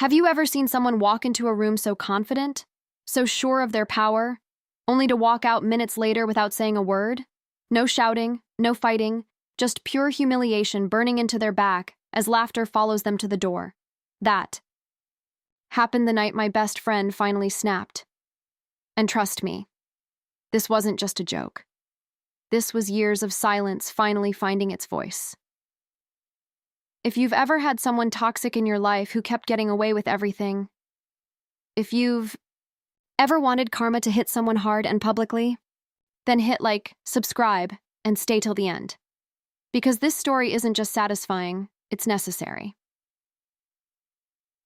Have you ever seen someone walk into a room so confident, so sure of their power, only to walk out minutes later without saying a word? No shouting, no fighting, just pure humiliation burning into their back as laughter follows them to the door. That happened the night my best friend finally snapped. And trust me, this wasn't just a joke. This was years of silence finally finding its voice. If you've ever had someone toxic in your life who kept getting away with everything, if you've ever wanted karma to hit someone hard and publicly, then hit like, subscribe, and stay till the end. Because this story isn't just satisfying, it's necessary.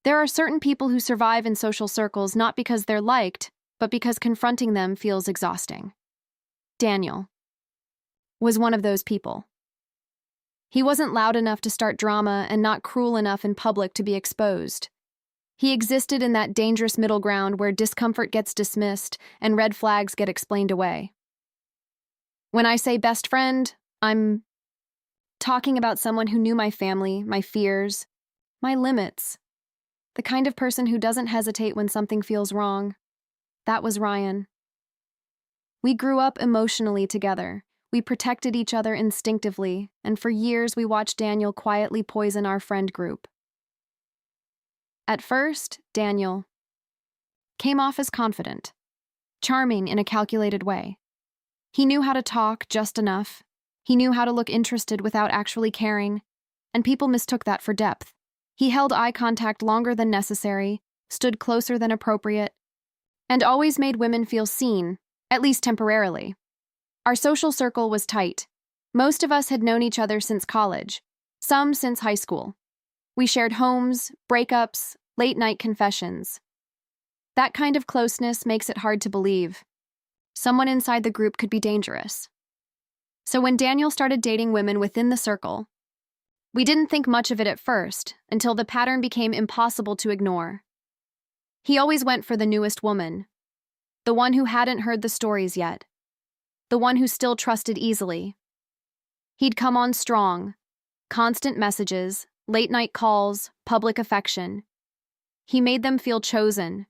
There are certain people who survive in social circles not because they're liked, but because confronting them feels exhausting. Daniel was one of those people. He wasn't loud enough to start drama and not cruel enough in public to be exposed. He existed in that dangerous middle ground where discomfort gets dismissed and red flags get explained away. When I say best friend, I'm talking about someone who knew my family, my fears, my limits. The kind of person who doesn't hesitate when something feels wrong. That was Ryan. We grew up emotionally together. We protected each other instinctively, and for years we watched Daniel quietly poison our friend group. At first, Daniel came off as confident, charming in a calculated way. He knew how to talk just enough. He knew how to look interested without actually caring, and people mistook that for depth. He held eye contact longer than necessary, stood closer than appropriate, and always made women feel seen, at least temporarily. Our social circle was tight. Most of us had known each other since college, some since high school. We shared homes, breakups, late-night confessions. That kind of closeness makes it hard to believe. Someone inside the group could be dangerous. So when Daniel started dating women within the circle, we didn't think much of it at first, until the pattern became impossible to ignore. He always went for the newest woman, the one who hadn't heard the stories yet, the one who still trusted easily. He'd come on strong, constant messages, late-night calls, public affection. He made them feel chosen,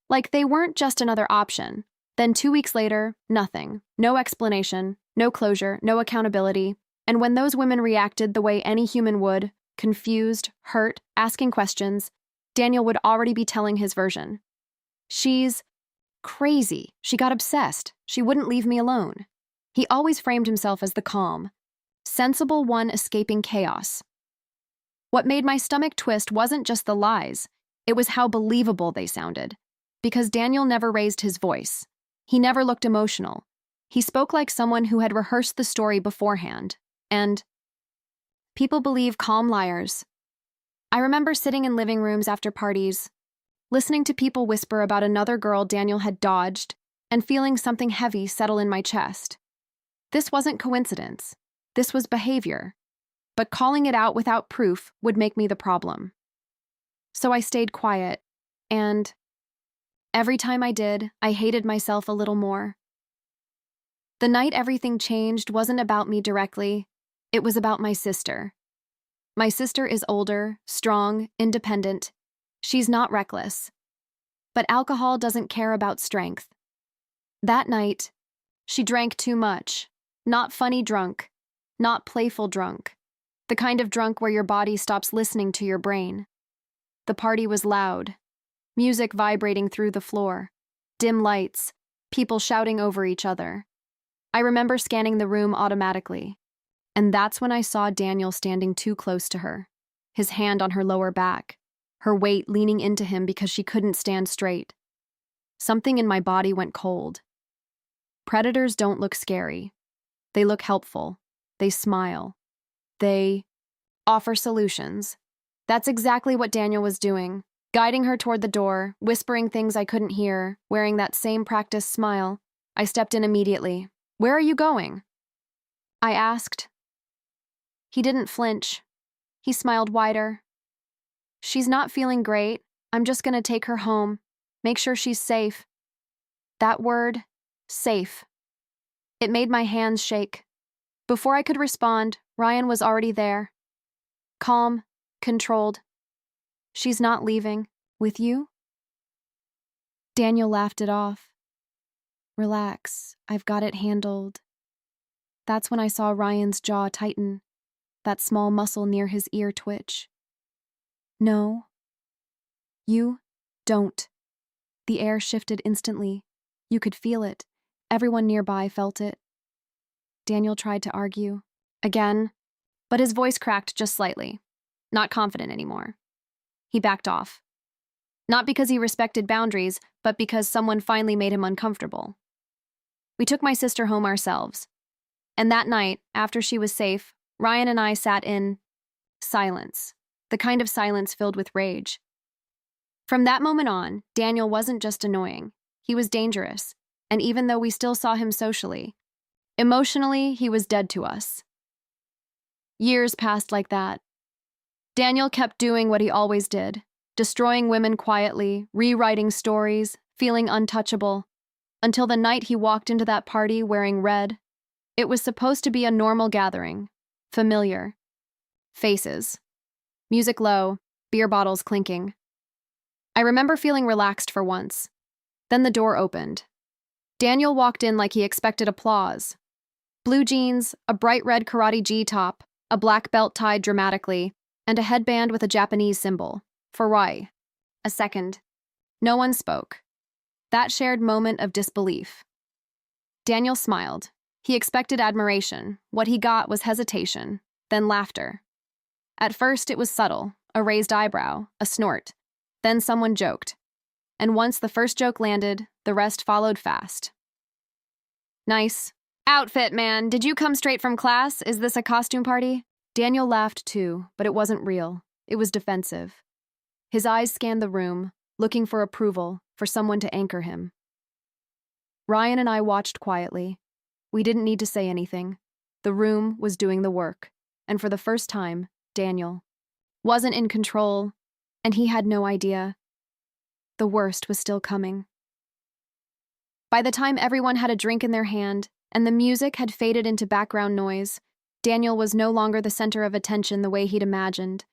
like they weren't just another option. Then 2 weeks later, nothing. No explanation, no closure, no accountability. And when those women reacted the way any human would, confused, hurt, asking questions, Daniel would already be telling his version. She's crazy. She got obsessed. She wouldn't leave me alone. He always framed himself as the calm, sensible one escaping chaos. What made my stomach twist wasn't just the lies, it was how believable they sounded. Because Daniel never raised his voice. He never looked emotional. He spoke like someone who had rehearsed the story beforehand. And people believe calm liars. I remember sitting in living rooms after parties, listening to people whisper about another girl Daniel had dodged, and feeling something heavy settle in my chest. This wasn't coincidence. This was behavior. But calling it out without proof would make me the problem. So I stayed quiet, and every time I did, I hated myself a little more. The night everything changed wasn't about me directly. It was about my sister. My sister is older, strong, independent. She's not reckless. But alcohol doesn't care about strength. That night, she drank too much. Not funny drunk. Not playful drunk. The kind of drunk where your body stops listening to your brain. The party was loud. Music vibrating through the floor. Dim lights. People shouting over each other. I remember scanning the room automatically. And that's when I saw Daniel standing too close to her, his hand on her lower back, her weight leaning into him because she couldn't stand straight. Something in my body went cold. Predators don't look scary. They look helpful. They smile. They offer solutions. That's exactly what Daniel was doing, guiding her toward the door, whispering things I couldn't hear, wearing that same practiced smile. I stepped in immediately. "Where are you going?" I asked. He didn't flinch. He smiled wider. "She's not feeling great. I'm just gonna take her home. Make sure she's safe." That word, safe. It made my hands shake. Before I could respond, Ryan was already there. Calm, controlled. "She's not leaving. With you? Daniel laughed it off. Relax, I've got it handled. That's when I saw Ryan's jaw tighten, that small muscle near his ear twitch. No. You don't. The air shifted instantly. You could feel it. Everyone nearby felt it. Daniel tried to argue. Again, but his voice cracked just slightly. Not confident anymore. He backed off. Not because he respected boundaries, but because someone finally made him uncomfortable. We took my sister home ourselves. And that night, after she was safe, Ryan and I sat in silence, the kind of silence filled with rage. From that moment on, Daniel wasn't just annoying. He was dangerous, and even though we still saw him socially, emotionally, he was dead to us. Years passed like that. Daniel kept doing what he always did, destroying women quietly, rewriting stories, feeling untouchable, until the night he walked into that party wearing red. It was supposed to be a normal gathering, familiar. Faces. Music low, beer bottles clinking. I remember feeling relaxed for once. Then the door opened. Daniel walked in like he expected applause. Blue jeans, a bright red karate gi top, a black belt tied dramatically, and a headband with a Japanese symbol. For why? A second. No one spoke. That shared moment of disbelief. Daniel smiled. He expected admiration. What he got was hesitation, then laughter. At first, it was subtle, a raised eyebrow, a snort. Then someone joked. And once the first joke landed, the rest followed fast. Nice outfit, man. Did you come straight from class? Is this a costume party? Daniel laughed too, but it wasn't real. It was defensive. His eyes scanned the room, looking for approval, for someone to anchor him. Ryan and I watched quietly. We didn't need to say anything. The room was doing the work, and for the first time, Daniel wasn't in control, and he had no idea. The worst was still coming. By the time everyone had a drink in their hand, and the music had faded into background noise, Daniel was no longer the center of attention the way he'd imagined.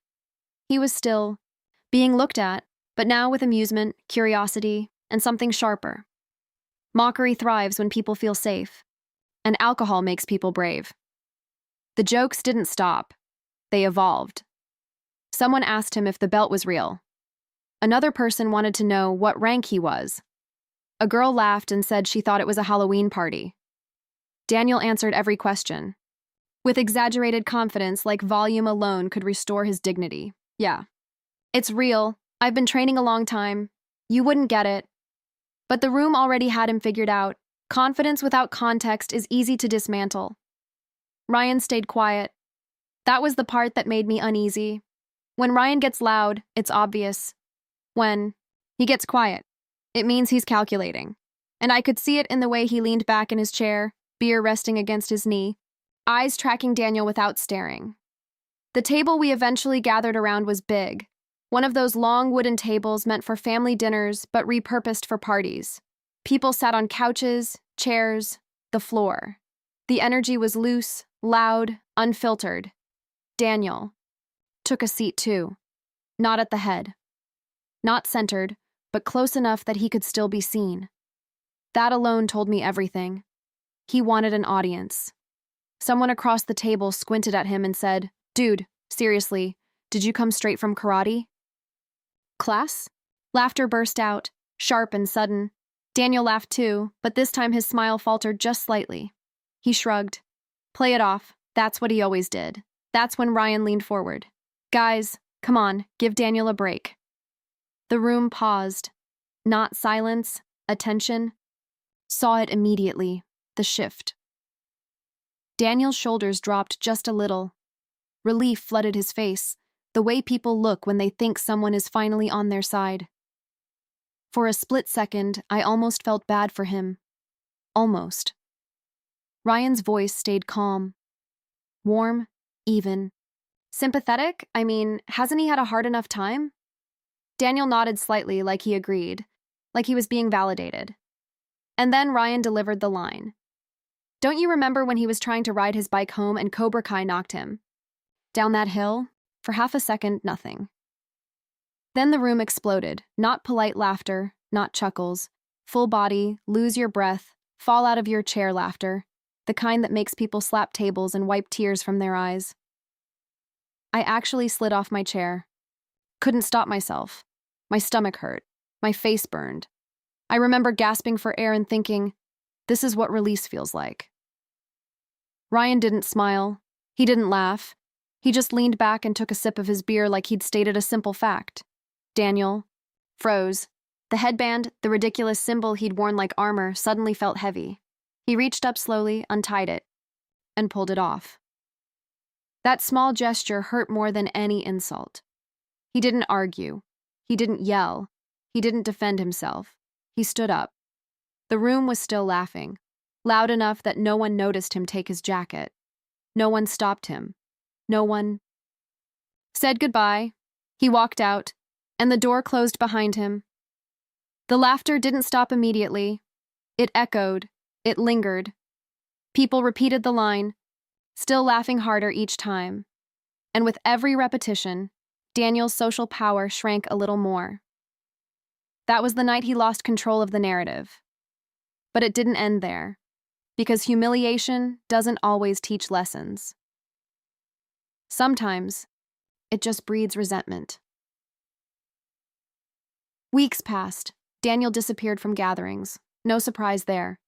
He was still being looked at, but now with amusement, curiosity, and something sharper. Mockery thrives when people feel safe, and alcohol makes people brave. The jokes didn't stop. They evolved. Someone asked him if the belt was real. Another person wanted to know what rank he was. A girl laughed and said she thought it was a Halloween party. Daniel answered every question, with exaggerated confidence like volume alone could restore his dignity. Yeah. It's real. I've been training a long time. You wouldn't get it. But the room already had him figured out. Confidence without context is easy to dismantle. Ryan stayed quiet. That was the part that made me uneasy. When Ryan gets loud, it's obvious. When he gets quiet, it means he's calculating. And I could see it in the way he leaned back in his chair, beer resting against his knee, eyes tracking Daniel without staring. The table we eventually gathered around was big. One of those long wooden tables meant for family dinners but repurposed for parties. People sat on couches, chairs, the floor. The energy was loose, loud, unfiltered. Daniel took a seat too. Not at the head. Not centered, but close enough that he could still be seen. That alone told me everything. He wanted an audience. Someone across the table squinted at him and said, "Dude, seriously, did you come straight from karate?" Class? Laughter burst out, sharp and sudden. Daniel laughed too, but this time his smile faltered just slightly. He shrugged. Play it off. That's what he always did. That's when Ryan leaned forward. Guys, come on, give Daniel a break. The room paused. Not silence, attention. Saw it immediately, the shift. Daniel's shoulders dropped just a little. Relief flooded his face, the way people look when they think someone is finally on their side. For a split second, I almost felt bad for him. Almost. Ryan's voice stayed calm. Warm, even. Sympathetic? I mean, hasn't he had a hard enough time? Daniel nodded slightly like he agreed, like he was being validated. And then Ryan delivered the line. Don't you remember when he was trying to ride his bike home and Cobra Kai knocked him? Down that hill? For half a second, nothing. Then the room exploded, not polite laughter, not chuckles, full body, lose your breath, fall out of your chair laughter, the kind that makes people slap tables and wipe tears from their eyes. I actually slid off my chair. Couldn't stop myself. My stomach hurt. My face burned. I remember gasping for air and thinking, this is what release feels like. Ryan didn't smile. He didn't laugh. He just leaned back and took a sip of his beer like he'd stated a simple fact. Daniel froze. The headband, the ridiculous symbol he'd worn like armor, suddenly felt heavy. He reached up slowly, untied it, and pulled it off. That small gesture hurt more than any insult. He didn't argue. He didn't yell. He didn't defend himself. He stood up. The room was still laughing, loud enough that no one noticed him take his jacket. No one stopped him. No one said goodbye. He walked out, and the door closed behind him. The laughter didn't stop immediately. It echoed. It lingered. People repeated the line, still laughing harder each time. And with every repetition, Daniel's social power shrank a little more. That was the night he lost control of the narrative. But it didn't end there, because humiliation doesn't always teach lessons. Sometimes, it just breeds resentment. Weeks passed. Daniel disappeared from gatherings. No surprise there.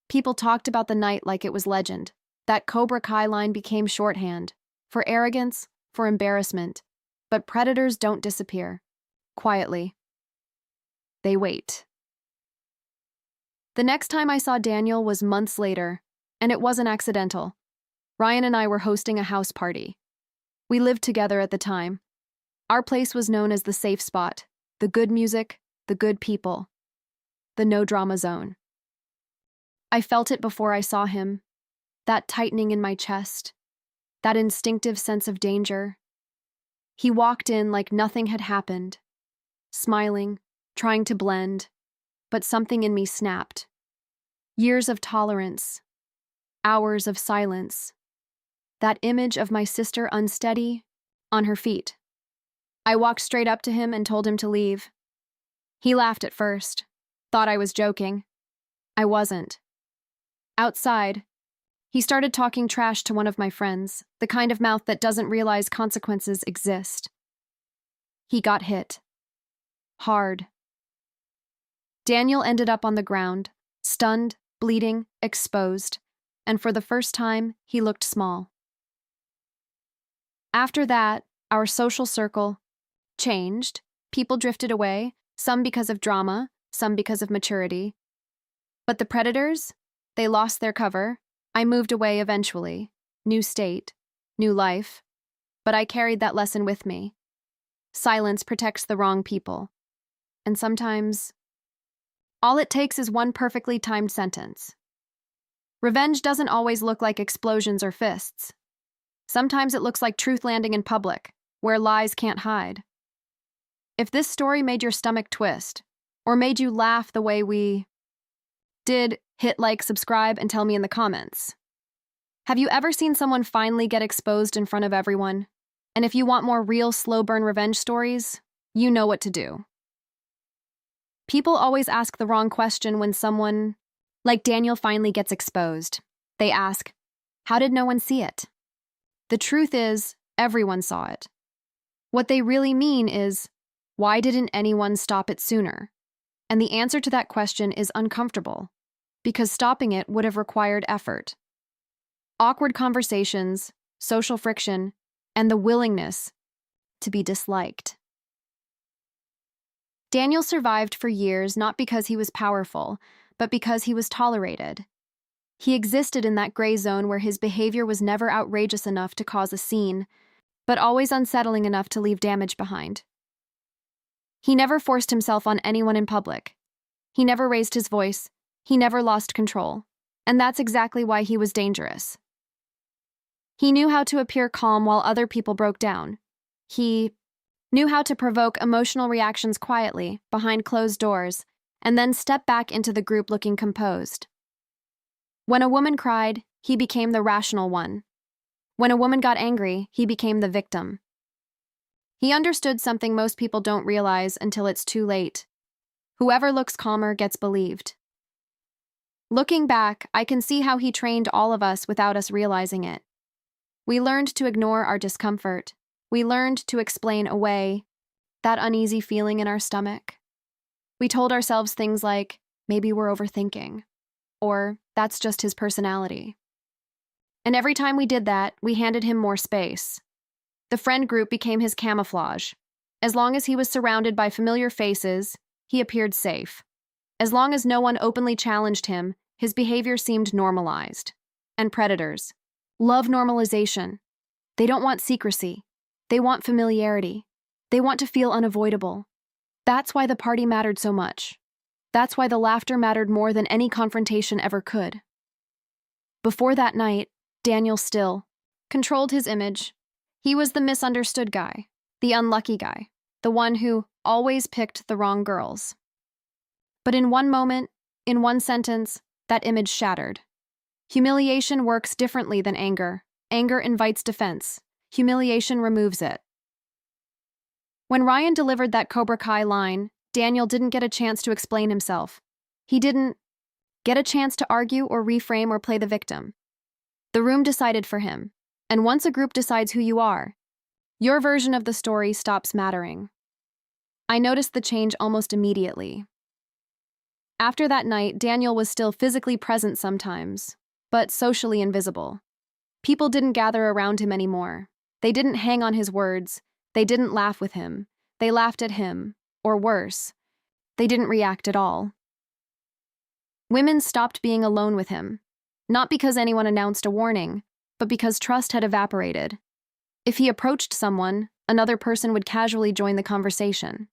People talked about the night like it was legend. That Cobra Kai line became shorthand. For arrogance, for embarrassment. But predators don't disappear. Quietly. They wait. The next time I saw Daniel was months later, and it wasn't accidental. Ryan and I were hosting a house party. We lived together at the time. Our place was known as the safe spot, the good music, the good people, the no-drama zone. I felt it before I saw him, that tightening in my chest, that instinctive sense of danger. He walked in like nothing had happened, smiling, trying to blend, but something in me snapped. Years of tolerance, hours of silence, that image of my sister unsteady, on her feet. I walked straight up to him and told him to leave. He laughed at first, thought I was joking. I wasn't. Outside, he started talking trash to one of my friends, the kind of mouth that doesn't realize consequences exist. He got hit. Hard. Daniel ended up on the ground, stunned, bleeding, exposed, and for the first time, he looked small. After that, our social circle changed. People drifted away, some because of drama, some because of maturity. But the predators, they lost their cover. I moved away eventually. New state, new life. But I carried that lesson with me. Silence protects the wrong people. And sometimes, all it takes is one perfectly timed sentence. Revenge doesn't always look like explosions or fists. Sometimes it looks like truth landing in public, where lies can't hide. If this story made your stomach twist, or made you laugh the way we did, hit like, subscribe, and tell me in the comments. Have you ever seen someone finally get exposed in front of everyone? And if you want more real slow-burn revenge stories, you know what to do. People always ask the wrong question when someone, like Daniel, finally gets exposed. They ask, how did no one see it? The truth is, everyone saw it. What they really mean is, why didn't anyone stop it sooner? And the answer to that question is uncomfortable, because stopping it would have required effort. Awkward conversations, social friction, and the willingness to be disliked. Daniel survived for years not because he was powerful, but because he was tolerated. He existed in that gray zone where his behavior was never outrageous enough to cause a scene, but always unsettling enough to leave damage behind. He never forced himself on anyone in public. He never raised his voice. He never lost control. And that's exactly why he was dangerous. He knew how to appear calm while other people broke down. He knew how to provoke emotional reactions quietly, behind closed doors, and then step back into the group looking composed. When a woman cried, he became the rational one. When a woman got angry, he became the victim. He understood something most people don't realize until it's too late. Whoever looks calmer gets believed. Looking back, I can see how he trained all of us without us realizing it. We learned to ignore our discomfort. We learned to explain away that uneasy feeling in our stomach. We told ourselves things like, maybe we're overthinking, or that's just his personality. And every time we did that, we handed him more space. The friend group became his camouflage. As long as he was surrounded by familiar faces, he appeared safe. As long as no one openly challenged him, his behavior seemed normalized. And predators love normalization. They don't want secrecy. They want familiarity. They want to feel unavoidable. That's why the party mattered so much. That's why the laughter mattered more than any confrontation ever could. Before that night, Daniel still controlled his image. He was the misunderstood guy, the unlucky guy, the one who always picked the wrong girls. But in one moment, in one sentence, that image shattered. Humiliation works differently than anger. Anger invites defense. Humiliation removes it. When Ryan delivered that Cobra Kai line, Daniel didn't get a chance to explain himself. He didn't get a chance to argue or reframe or play the victim. The room decided for him, and once a group decides who you are, your version of the story stops mattering. I noticed the change almost immediately. After that night, Daniel was still physically present sometimes, but socially invisible. People didn't gather around him anymore. They didn't hang on his words. They didn't laugh with him. They laughed at him, or worse, they didn't react at all. Women stopped being alone with him, not because anyone announced a warning, but because trust had evaporated. If he approached someone, another person would casually join the conversation.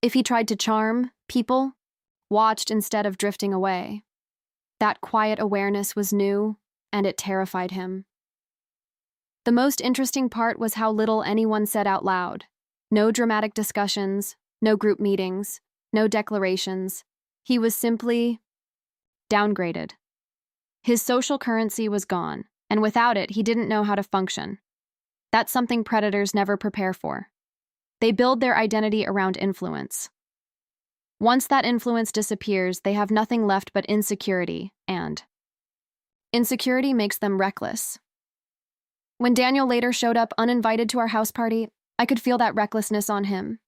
If he tried to charm, people watched instead of drifting away. That quiet awareness was new, and it terrified him. The most interesting part was how little anyone said out loud. No dramatic discussions, no group meetings, no declarations. He was simply downgraded. His social currency was gone, and without it, he didn't know how to function. That's something predators never prepare for. They build their identity around influence. Once that influence disappears, they have nothing left but insecurity, and insecurity makes them reckless. When Daniel later showed up uninvited to our house party, I could feel that recklessness on him.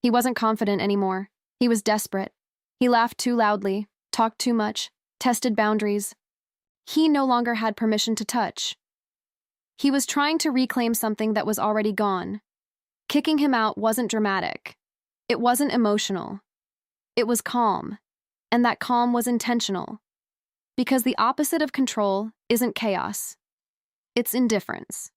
He wasn't confident anymore. He was desperate. He laughed too loudly, talked too much, tested boundaries. He no longer had permission to touch. He was trying to reclaim something that was already gone. Kicking him out wasn't dramatic. It wasn't emotional. It was calm, and that calm was intentional. Because the opposite of control isn't chaos. It's indifference.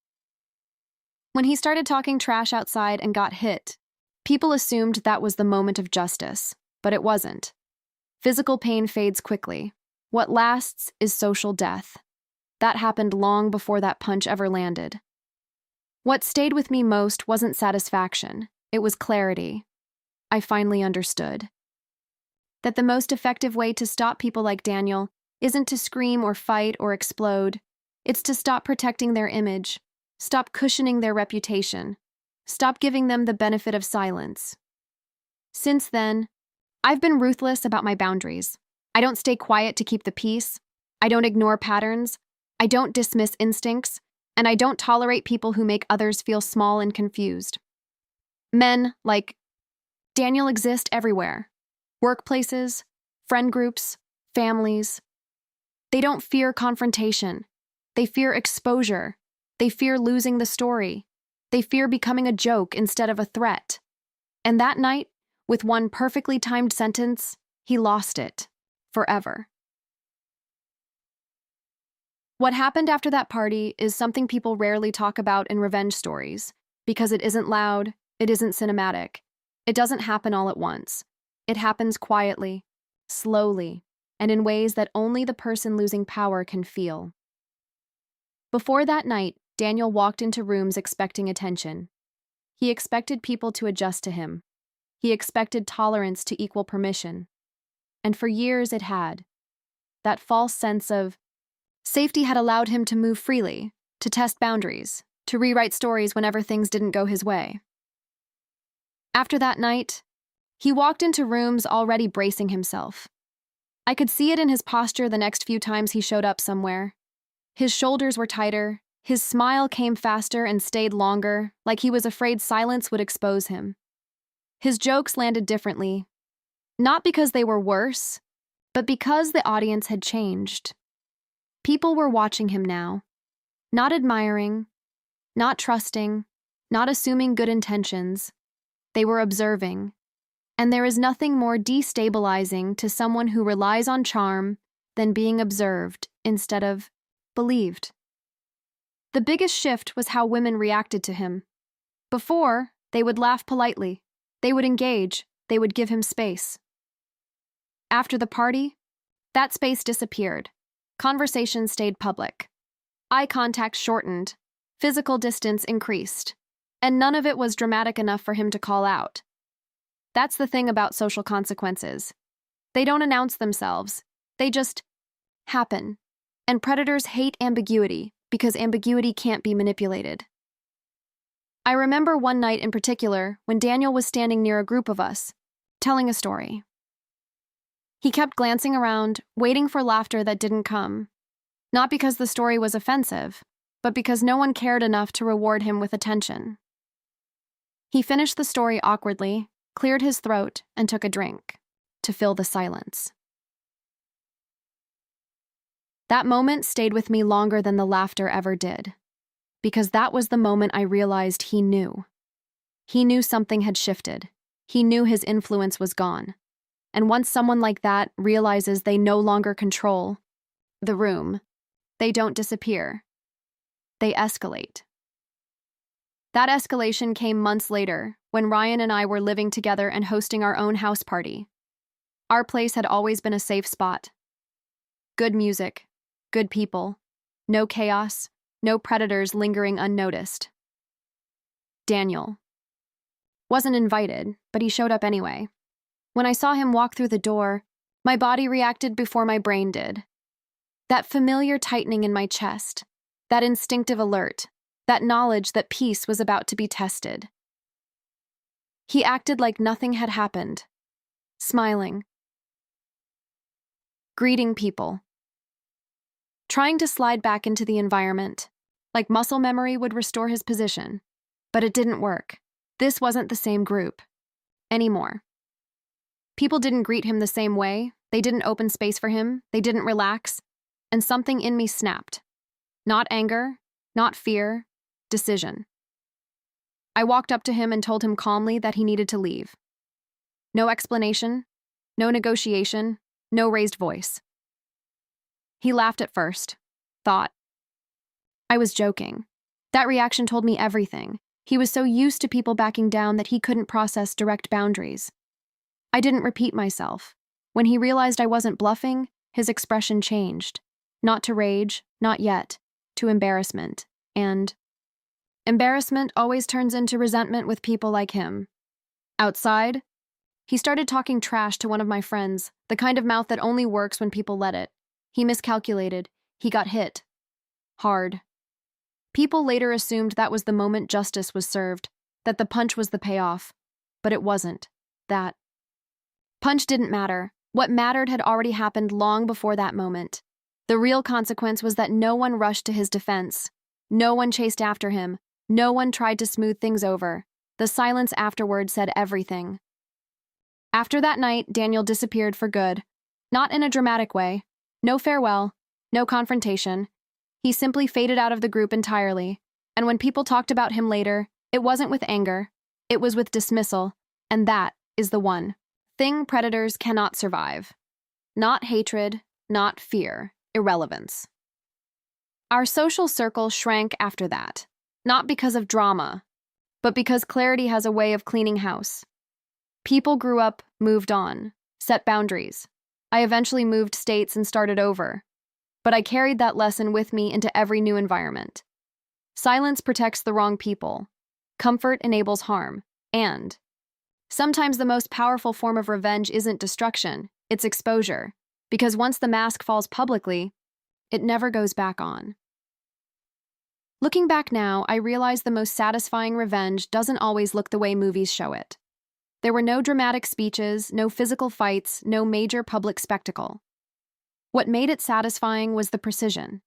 When he started talking trash outside and got hit, people assumed that was the moment of justice, but it wasn't. Physical pain fades quickly. What lasts is social death. That happened long before that punch ever landed. What stayed with me most wasn't satisfaction. It was clarity. I finally understood that the most effective way to stop people like Daniel isn't to scream or fight or explode. It's to stop protecting their image, stop cushioning their reputation, stop giving them the benefit of silence. Since then, I've been ruthless about my boundaries. I don't stay quiet to keep the peace. I don't ignore patterns. I don't dismiss instincts. And I don't tolerate people who make others feel small and confused. Men like Daniel exist everywhere. Workplaces, friend groups, families. They don't fear confrontation. They fear exposure. They fear losing the story. They fear becoming a joke instead of a threat. And that night, with one perfectly timed sentence, he lost it. Forever. What happened after that party is something people rarely talk about in revenge stories, because it isn't loud, it isn't cinematic. It doesn't happen all at once. It happens quietly, slowly, and in ways that only the person losing power can feel. Before that night, Daniel walked into rooms expecting attention. He expected people to adjust to him. He expected tolerance to equal permission. And for years it had. That false sense of safety had allowed him to move freely, to test boundaries, to rewrite stories whenever things didn't go his way. After that night, he walked into rooms already bracing himself. I could see it in his posture the next few times he showed up somewhere. His shoulders were tighter, his smile came faster and stayed longer, like he was afraid silence would expose him. His jokes landed differently, not because they were worse, but because the audience had changed. People were watching him now, not admiring, not trusting, not assuming good intentions. They were observing. And there is nothing more destabilizing to someone who relies on charm than being observed instead of believed. The biggest shift was how women reacted to him. Before, they would laugh politely. They would engage. They would give him space. After the party, that space disappeared. Conversation stayed public. Eye contact shortened. Physical distance increased. And none of it was dramatic enough for him to call out. That's the thing about social consequences. They don't announce themselves. They just happen. And predators hate ambiguity because ambiguity can't be manipulated. I remember one night in particular when Daniel was standing near a group of us, telling a story. He kept glancing around, waiting for laughter that didn't come. Not because the story was offensive, but because no one cared enough to reward him with attention. He finished the story awkwardly, cleared his throat, and took a drink to fill the silence. That moment stayed with me longer than the laughter ever did, because that was the moment I realized he knew. He knew something had shifted. He knew his influence was gone. And once someone like that realizes they no longer control the room, they don't disappear. They escalate. That escalation came months later, when Ryan and I were living together and hosting our own house party. Our place had always been a safe spot. Good music, good people, no chaos, no predators lingering unnoticed. Daniel wasn't invited, but he showed up anyway. When I saw him walk through the door, my body reacted before my brain did. That familiar tightening in my chest, that instinctive alert, that knowledge that peace was about to be tested. He acted like nothing had happened, smiling, greeting people, trying to slide back into the environment, like muscle memory would restore his position. But it didn't work. This wasn't the same group anymore. People didn't greet him the same way. They didn't open space for him. They didn't relax. And something in me snapped. Not anger, not fear, decision. I walked up to him and told him calmly that he needed to leave. No explanation, no negotiation, no raised voice. He laughed at first, thought I was joking. That reaction told me everything. He was so used to people backing down that he couldn't process direct boundaries. I didn't repeat myself. When he realized I wasn't bluffing, his expression changed. Not to rage, not yet, to embarrassment. And embarrassment always turns into resentment with people like him. Outside, he started talking trash to one of my friends, the kind of mouth that only works when people let it. He miscalculated. He got hit. Hard. People later assumed that was the moment justice was served, that the punch was the payoff. But it wasn't. That punch didn't matter. What mattered had already happened long before that moment. The real consequence was that no one rushed to his defense. No one chased after him. No one tried to smooth things over. The silence afterward said everything. After that night, Daniel disappeared for good. Not in a dramatic way. No farewell. No confrontation. He simply faded out of the group entirely. And when people talked about him later, it wasn't with anger. It was with dismissal. And that is the one thing predators cannot survive. Not hatred, not fear, irrelevance. Our social circle shrank after that, not because of drama, but because clarity has a way of cleaning house. People grew up, moved on, set boundaries. I eventually moved states and started over, but I carried that lesson with me into every new environment. Silence protects the wrong people. Comfort enables harm, and sometimes the most powerful form of revenge isn't destruction, it's exposure, because once the mask falls publicly, it never goes back on. Looking back now, I realize the most satisfying revenge doesn't always look the way movies show it. There were no dramatic speeches, no physical fights, no major public spectacle. What made it satisfying was the precision,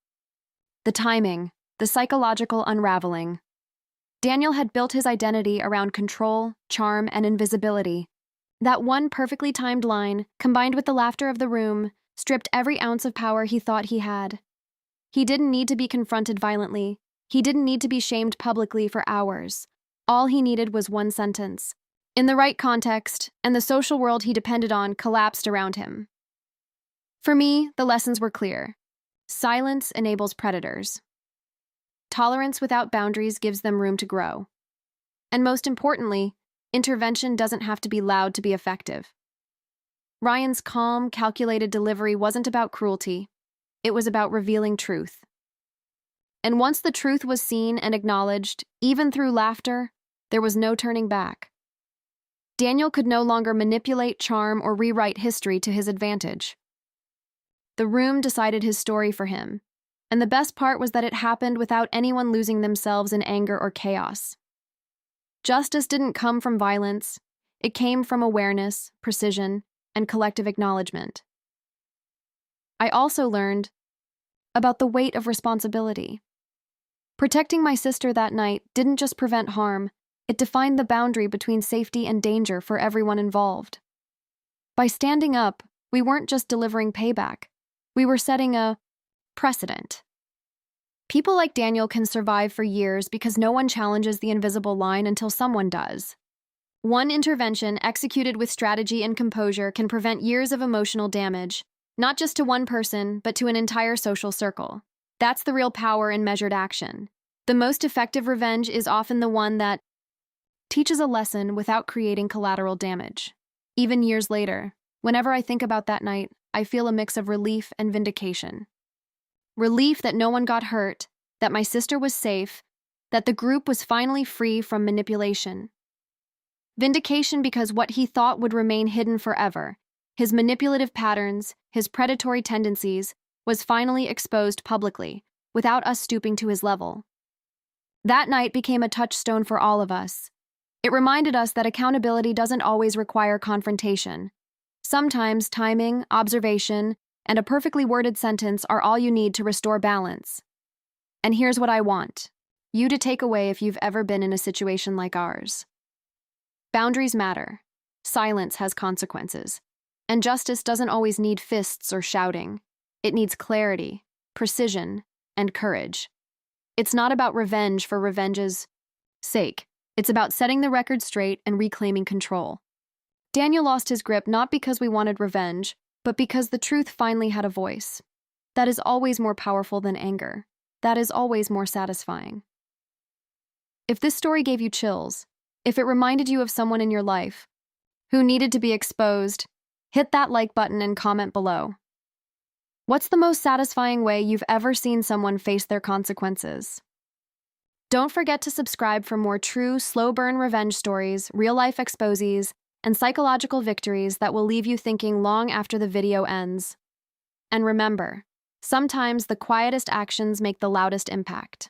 the timing, the psychological unraveling. Daniel had built his identity around control, charm, and invisibility. That one perfectly timed line, combined with the laughter of the room, stripped every ounce of power he thought he had. He didn't need to be confronted violently. He didn't need to be shamed publicly for hours. All he needed was one sentence. In the right context, and the social world he depended on collapsed around him. For me, the lessons were clear. Silence enables predators. Tolerance without boundaries gives them room to grow. And most importantly, intervention doesn't have to be loud to be effective. Ryan's calm, calculated delivery wasn't about cruelty. It was about revealing truth. And once the truth was seen and acknowledged, even through laughter, there was no turning back. Daniel could no longer manipulate, charm, or rewrite history to his advantage. The room decided his story for him, and the best part was that it happened without anyone losing themselves in anger or chaos. Justice didn't come from violence. It came from awareness, precision, and collective acknowledgement. I also learned about the weight of responsibility. Protecting my sister that night didn't just prevent harm, it defined the boundary between safety and danger for everyone involved. By standing up, we weren't just delivering payback. We were setting a precedent. People like Daniel can survive for years because no one challenges the invisible line until someone does. One intervention executed with strategy and composure can prevent years of emotional damage, not just to one person, but to an entire social circle. That's the real power in measured action. The most effective revenge is often the one that teaches a lesson without creating collateral damage. Even years later, whenever I think about that night, I feel a mix of relief and vindication. Relief that no one got hurt, that my sister was safe, that the group was finally free from manipulation. Vindication because what he thought would remain hidden forever, his manipulative patterns, his predatory tendencies, was finally exposed publicly, without us stooping to his level. That night became a touchstone for all of us. It reminded us that accountability doesn't always require confrontation. Sometimes timing, observation, and a perfectly worded sentence are all you need to restore balance. And here's what I want you to take away if you've ever been in a situation like ours. Boundaries matter. Silence has consequences. And justice doesn't always need fists or shouting. It needs clarity, precision, and courage. It's not about revenge for revenge's sake. It's about setting the record straight and reclaiming control. Daniel lost his grip not because we wanted revenge, but because the truth finally had a voice. That is always more powerful than anger. That is always more satisfying. If this story gave you chills, if it reminded you of someone in your life who needed to be exposed, hit that like button and comment below. What's the most satisfying way you've ever seen someone face their consequences? Don't forget to subscribe for more true, slow-burn revenge stories, real-life exposes, and psychological victories that will leave you thinking long after the video ends. And remember, sometimes the quietest actions make the loudest impact.